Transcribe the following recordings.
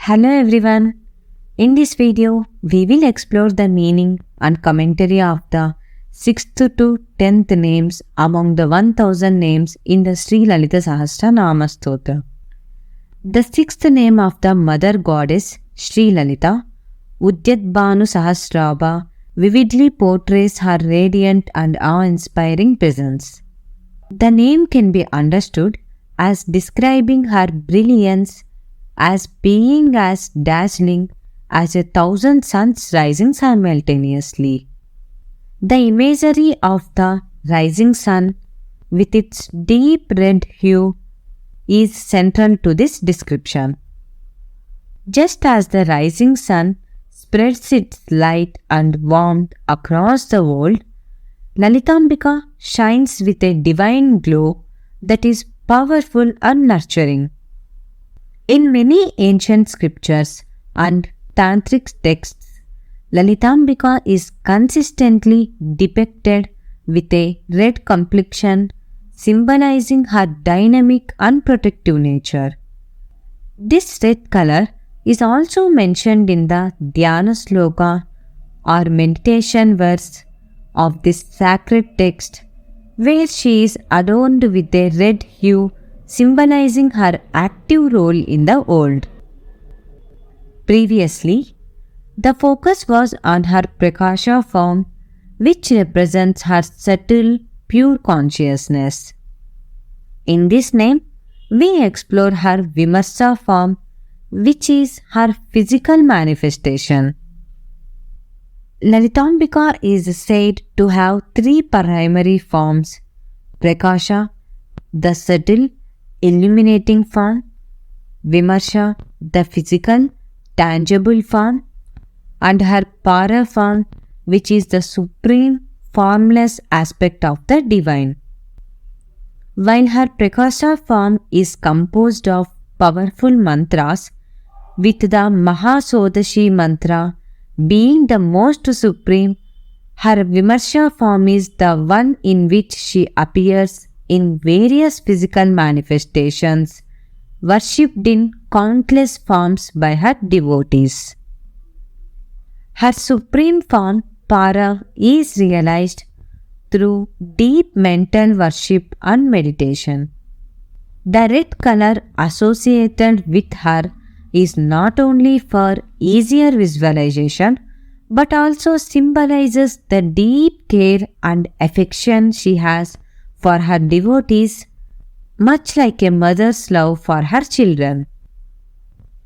Hello everyone. In this video, we will explore the meaning and commentary of the 6th to 10th names among the 1000 names in the Sri Lalita Sahasranama Stotra. The 6th name of the mother goddess Sri Lalita, Udyatbhanu Sahasrabha, vividly portrays her radiant and awe-inspiring presence. The name can be understood as describing her brilliance as being as dazzling as 1,000 suns rising simultaneously. The imagery of the rising sun with its deep red hue is central to this description. Just as the rising sun spreads its light and warmth across the world, Lalitambika shines with a divine glow that is powerful and nurturing. In many ancient scriptures and tantric texts, Lalitambika is consistently depicted with a red complexion, symbolizing her dynamic and protective nature. This red color is also mentioned in the Dhyana Sloka or meditation verse of this sacred text, where she is adorned with a red hue symbolizing her active role in the world. Previously, the focus was on her Prakasha form, which represents her subtle, pure consciousness. In this name, we explore her Vimarsa form, which is her physical manifestation. Lalitambika is said to have three primary forms: Prakasha, the subtle, illuminating form; Vimarsha, the physical, tangible form; and her Para form, which is the supreme, formless aspect of the divine. While her Prakasha form is composed of powerful mantras, with the Mahasodashi mantra being the most supreme, her Vimarsha form is the one in which she appears in various physical manifestations, worshipped in countless forms by her devotees. Her supreme form, Para, is realized through deep mental worship and meditation. The red color associated with her is not only for easier visualization, but also symbolizes the deep care and affection she has for her devotees, much like a mother's love for her children.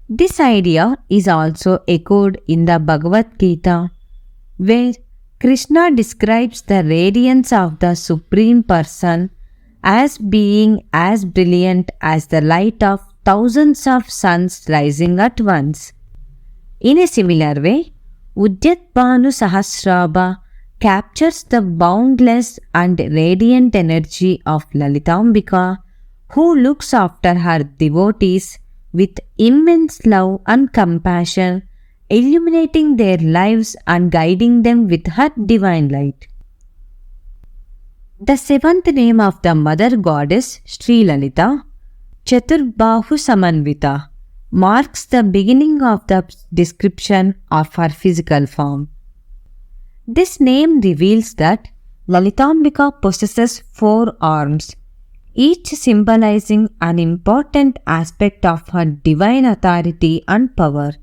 This idea is also echoed in the Bhagavad Gita, where Krishna describes the radiance of the Supreme Person as being as brilliant as the light of thousands of suns rising at once. In a similar way, Udyatbhanu Sahasrabha captures the boundless and radiant energy of Lalitambika, who looks after her devotees with immense love and compassion, illuminating their lives and guiding them with her divine light. The seventh name of the mother goddess Sri Lalita, Chaturbahu Samanvita, marks the beginning of the description of her physical form. This name reveals that Lalitambika possesses 4 arms, each symbolizing an important aspect of her divine authority and power.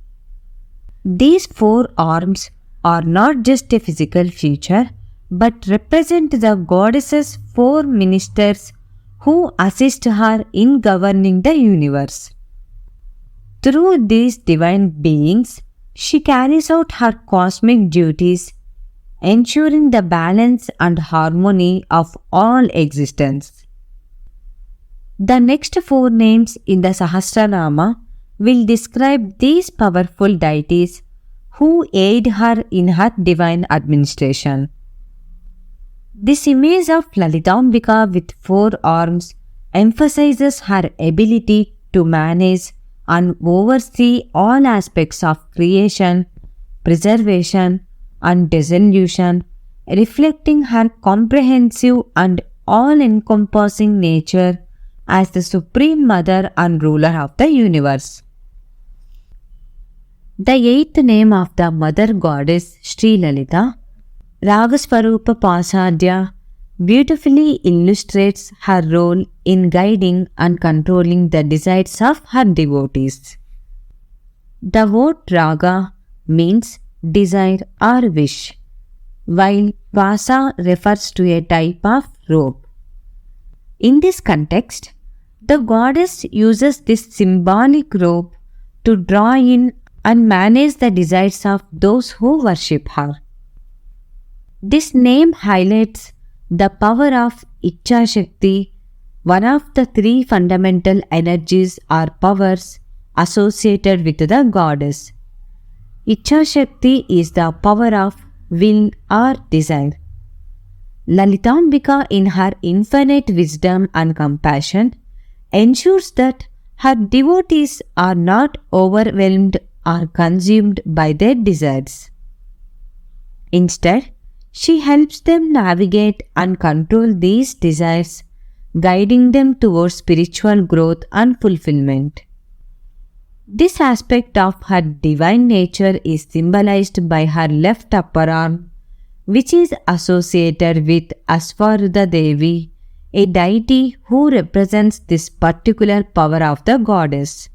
These 4 arms are not just a physical feature, but represent the goddess's 4 ministers who assist her in governing the universe. Through these divine beings, she carries out her cosmic duties, ensuring the balance and harmony of all existence. The next 4 names in the Sahasranama will describe these powerful deities who aid her in her divine administration. This image of Lalitambika with 4 arms emphasizes her ability to manage and oversee all aspects of creation, preservation, and dissolution, reflecting her comprehensive and all-encompassing nature as the Supreme Mother and Ruler of the universe. The eighth name of the mother goddess Sri Lalita, Ragaswarupa Pasadya, beautifully illustrates her role in guiding and controlling the desires of her devotees. The word raga means desire or wish, while pasa refers to a type of rope. In this context, the goddess uses this symbolic rope to draw in and manage the desires of those who worship her. This name highlights the power of Ichcha Shakti, one of the three fundamental energies or powers associated with the goddess. Ichcha Shakti is the power of will or desire. Lalitambika, in her infinite wisdom and compassion, ensures that her devotees are not overwhelmed or consumed by their desires. Instead, she helps them navigate and control these desires, guiding them towards spiritual growth and fulfillment. This aspect of her divine nature is symbolized by her left upper arm, which is associated with Asvaruda Devi, a deity who represents this particular power of the goddess.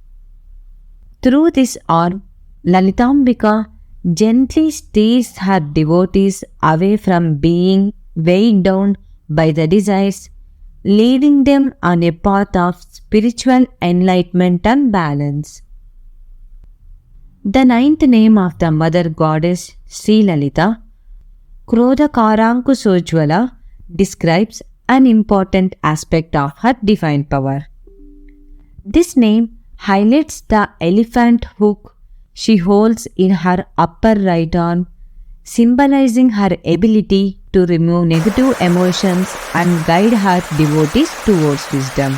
Through this arm, Lalitambika gently steers her devotees away from being weighed down by the desires, leading them on a path of spiritual enlightenment and balance. The ninth name of the mother goddess, Sri Lalita, Krodhakarankusojwala, describes an important aspect of her divine power. This name highlights the elephant hook she holds in her upper right arm, symbolizing her ability to remove negative emotions and guide her devotees towards wisdom.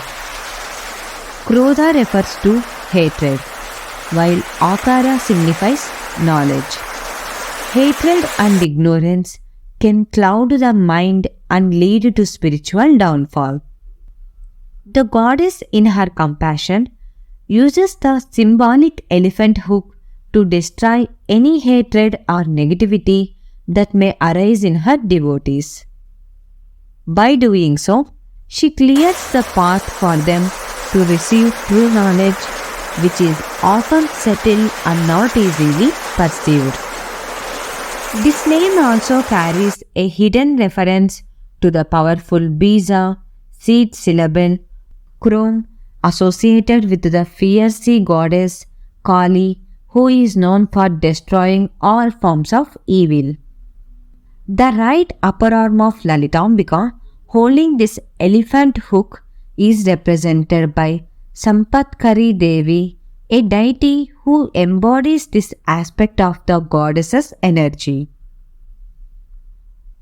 Krodha refers to hatred, while Akara signifies knowledge. Hatred and ignorance can cloud the mind and lead to spiritual downfall. The goddess, in her compassion, uses the symbolic elephant hook to destroy any hatred or negativity that may arise in her devotees. By doing so, she clears the path for them to receive true knowledge, which is often subtle and not easily perceived. This name also carries a hidden reference to the powerful Bija, seed syllable, Krom, associated with the fierce goddess Kali, who is known for destroying all forms of evil. The right upper arm of Lalitambika, holding this elephant hook, is represented by Sampatkari Devi, a deity who embodies this aspect of the goddess's energy.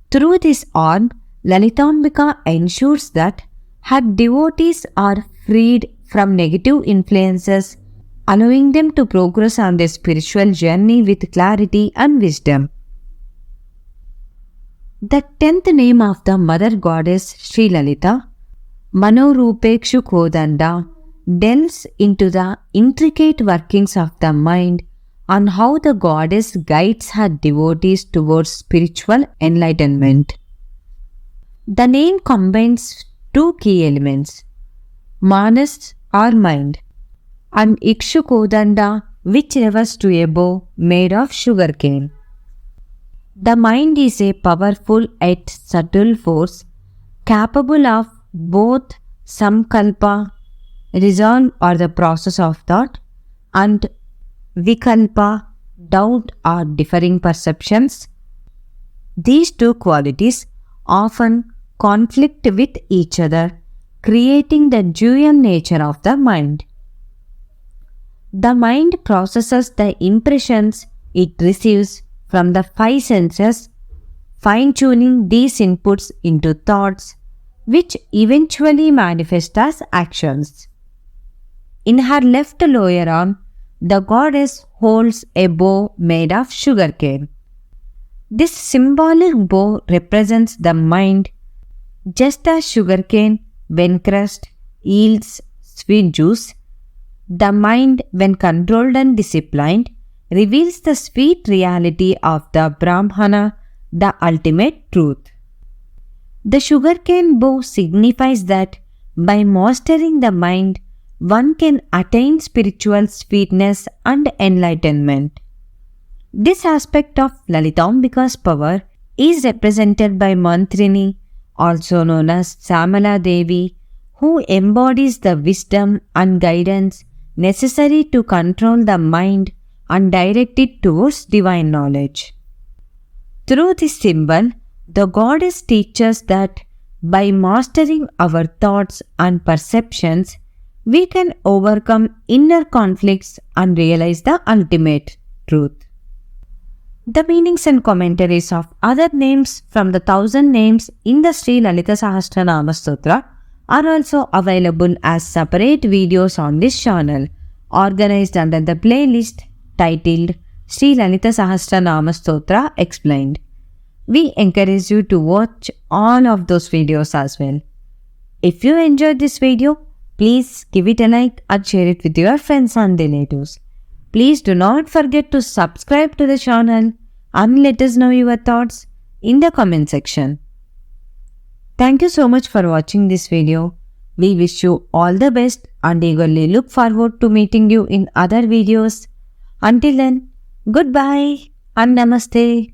Through this arm, Lalitambika ensures that her devotees are freed from negative influences, allowing them to progress on their spiritual journey with clarity and wisdom. The 10th name of the mother goddess Sri Lalita, Manorupekshu Kodanda, delves into the intricate workings of the mind and how the goddess guides her devotees towards spiritual enlightenment. The name combines two key elements, Manas or mind, and Ikshukodanda, which refers to a bow made of sugarcane. The mind is a powerful yet subtle force capable of both samkalpa, resolve or the process of thought, and vikalpa, doubt or differing perceptions. These two qualities often conflict with each other, creating the dual nature of the mind. The mind processes the impressions it receives from the five senses, fine-tuning these inputs into thoughts, which eventually manifest as actions. In her left lower arm, the goddess holds a bow made of sugarcane. This symbolic bow represents the mind, just as sugarcane, when crushed, yields sweet juice. The mind, when controlled and disciplined, reveals the sweet reality of the Brahmana, the ultimate truth. The sugarcane bow signifies that by mastering the mind, one can attain spiritual sweetness and enlightenment. This aspect of Lalitambika's power is represented by Mantrini, also known as Samala Devi, who embodies the wisdom and guidance necessary to control the mind and direct it towards divine knowledge. Through this symbol, the goddess teaches that by mastering our thoughts and perceptions, we can overcome inner conflicts and realize the ultimate truth. The meanings and commentaries of other names from the 1000 names in the Sri Lalita Sahasranama Stotra are also available as separate videos on this channel, organized under the playlist titled Sri Lalita Sahasranama Stotra Explained. We encourage you to watch all of those videos as well. If you enjoyed this video, please give it a like and share it with your friends and relatives. Please do not forget to subscribe to the channel and let us know your thoughts in the comment section. Thank you so much for watching this video. We wish you all the best and eagerly look forward to meeting you in other videos. Until then, goodbye and namaste.